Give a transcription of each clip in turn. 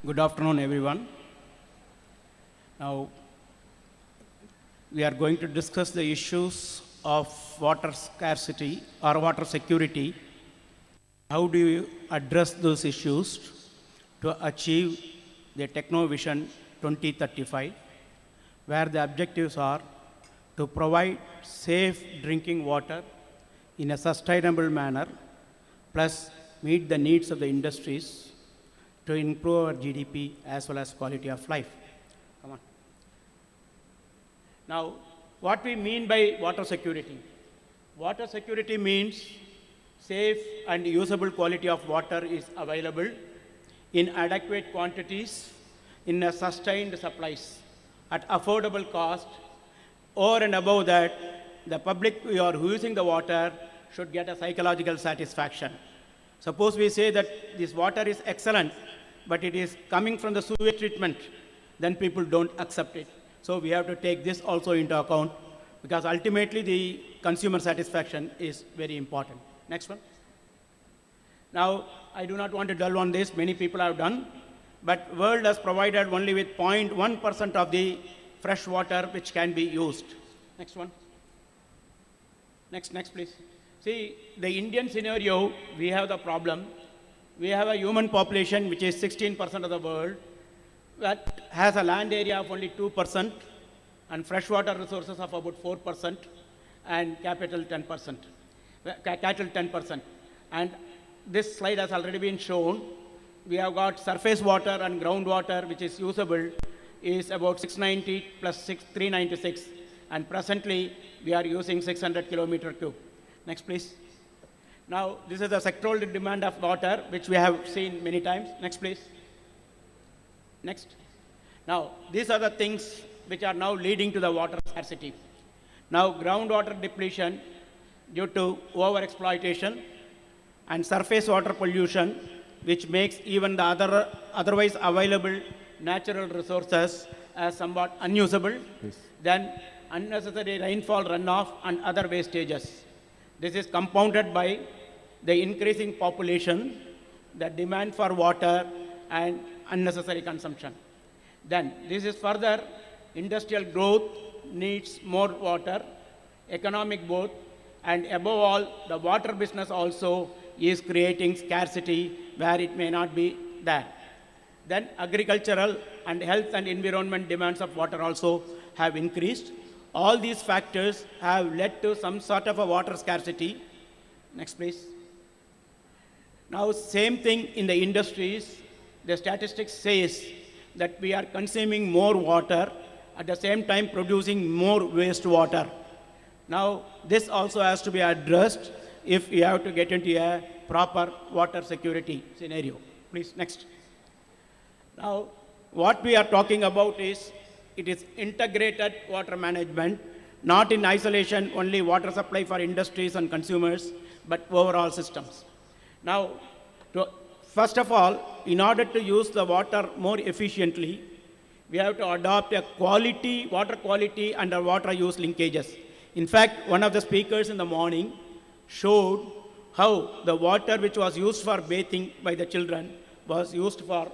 Good afternoon, everyone. Now, we are going to discuss the issues of water scarcity or water security. How do you address those issues to achieve the Technovision 2035, where the objectives are to provide safe drinking water in a sustainable manner, plus meet the needs of the industries to improve our GDP as well as quality of life. Come on. Now, what we mean by water security? Water security means safe and usable quality of water is available in adequate quantities in a sustained supplies at affordable cost. Over and above that, the public who are using the water should get a psychological satisfaction. Suppose we say that this water is excellent, but it is coming from the sewage treatment, then people don't accept it. So we have to take this also into account, because ultimately the consumer satisfaction is very important. Next one. Now, I do not want to dwell on this, many people have done, but world has provided only with 0.1% of the fresh water which can be used. Next one. Next, please. See, the Indian scenario, we have the problem. We have a human population which is 16% of the world, that has a land area of only 2% and freshwater resources of about 4% and cattle 10%. And this slide has already been shown. We have got surface water and groundwater which is usable is about 690 plus 396, and presently we are using 600 kilometer cube. Next, please. Now, this is the sectoral demand of water, which we have seen many times. Next, please. Next. Now, these are the things which are now leading to the water scarcity. Now, groundwater depletion due to overexploitation and surface water pollution, which makes even the otherwise available natural resources as somewhat unusable. Yes. Then unnecessary rainfall runoff and other wastages. This is compounded by the increasing population, the demand for water, and unnecessary consumption. Then this is further industrial growth needs more water, economic growth, and above all, the water business also is creating scarcity where it may not be there. Then agricultural and health and environment demands of water also have increased. All these factors have led to some sort of a water scarcity. Next, please. Now, same thing in the industries. The statistics says that we are consuming more water, at the same time producing more wastewater. Now, this also has to be addressed if we have to get into a proper water security scenario. Please, next. Now, what we are talking about is, it is integrated water management, not in isolation only water supply for industries and consumers, but overall systems. Now, first of all, in order to use the water more efficiently, we have to adopt a water quality and water use linkages. In fact, one of the speakers in the morning showed how the water which was used for bathing by the children was used for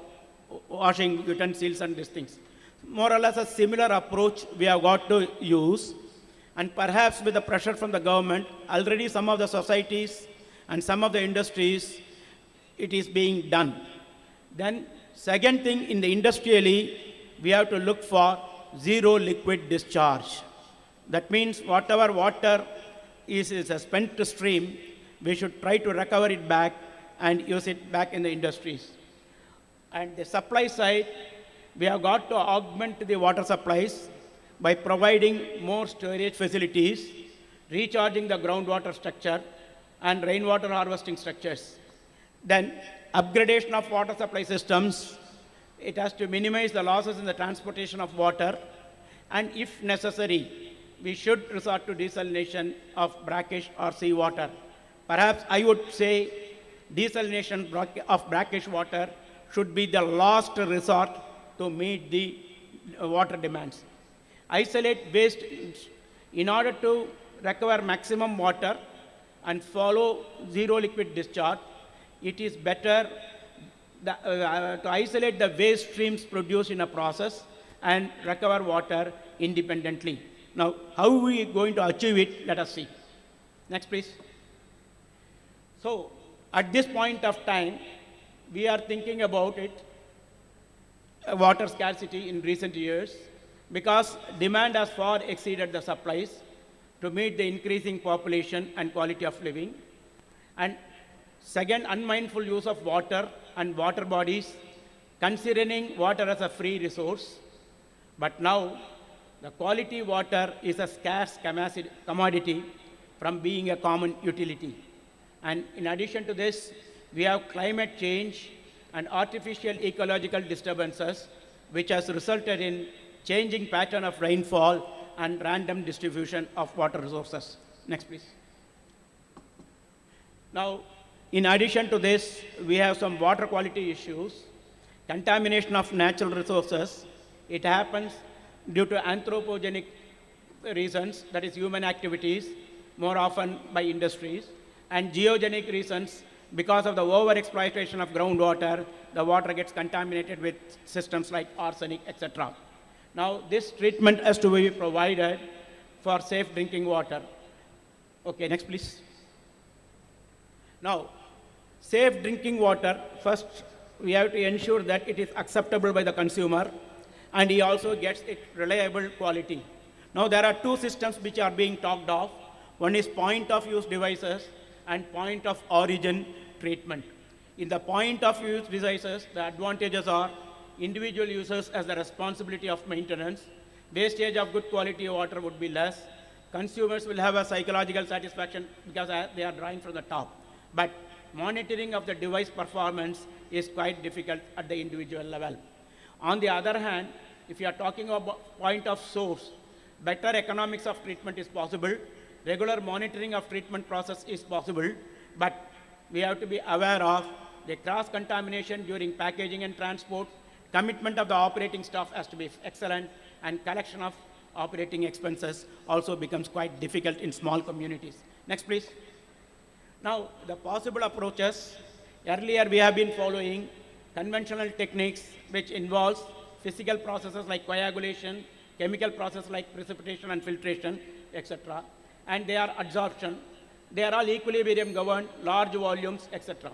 washing utensils and these things. More or less a similar approach we have got to use, and perhaps with the pressure from the government, already some of the societies and some of the industries, it is being done. Then second thing, in the industrially, we have to look for zero liquid discharge. That means whatever water is a spent stream, we should try to recover it back and use it back in the industries. And the supply side, we have got to augment the water supplies by providing more storage facilities, recharging the groundwater structure, and rainwater harvesting structures. Then upgradation of water supply systems, it has to minimize the losses in the transportation of water, and if necessary, we should resort to desalination of brackish or seawater. Perhaps I would say desalination of brackish water should be the last resort to meet the water demands. Isolate waste in order to recover maximum water and follow zero liquid discharge. It is better to isolate the waste streams produced in a process and recover water independently. Now, how are we going to achieve it? Let us see. Next, please. So, at this point of time, we are thinking about it, water scarcity in recent years, because demand has far exceeded the supplies to meet the increasing population and quality of living. And second, unmindful use of water and water bodies, considering water as a free resource. But now, the quality water is a scarce commodity from being a common utility. And in addition to this, we have climate change and artificial ecological disturbances, which has resulted in changing pattern of rainfall and random distribution of water resources. Next, please. Now, in addition to this, we have some water quality issues, contamination of natural resources. It happens due to anthropogenic reasons, that is human activities, more often by industries, and geogenic reasons. Because of the overexploitation of groundwater, the water gets contaminated with systems like arsenic, etc. Now, this treatment has to be provided for safe drinking water. Okay, next, please. Now, safe drinking water, first we have to ensure that it is acceptable by the consumer and he also gets it reliable quality. Now, there are two systems which are being talked of. One is point of use devices and point of origin treatment. In the point of use devices, the advantages are individual users as the responsibility of maintenance, wastage of good quality water would be less, consumers will have a psychological satisfaction because they are drawing from the top. But monitoring of the device performance is quite difficult at the individual level. On the other hand, if you are talking about point of source, better economics of treatment is possible, regular monitoring of treatment process is possible, but we have to be aware of the cross-contamination during packaging and transport, commitment of the operating staff has to be excellent, and collection of operating expenses also becomes quite difficult in small communities. Next, please. Now, the possible approaches, earlier we have been following conventional techniques which involves physical processes like coagulation, chemical processes like precipitation and filtration, etc. And they are adsorption. They are all equilibrium governed, large volumes, etc.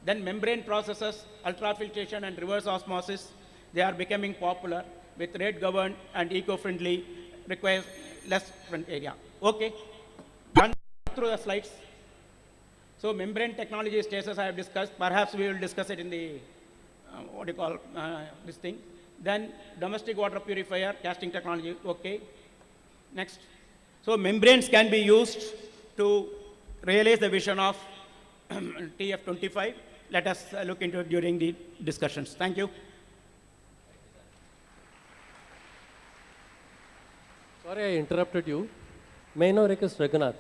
Then membrane processes, ultrafiltration and reverse osmosis, they are becoming popular with rate governed and eco-friendly, requires less front area. Okay, run through the slides. So membrane technology status I have discussed. Perhaps we will discuss it in the, this thing. Then domestic water purifier, casting technology, okay. Next. So membranes can be used to realize the vision of TF25. Let us look into it during the discussions. Thank you. Sorry, I interrupted you. May I now request Raghunath?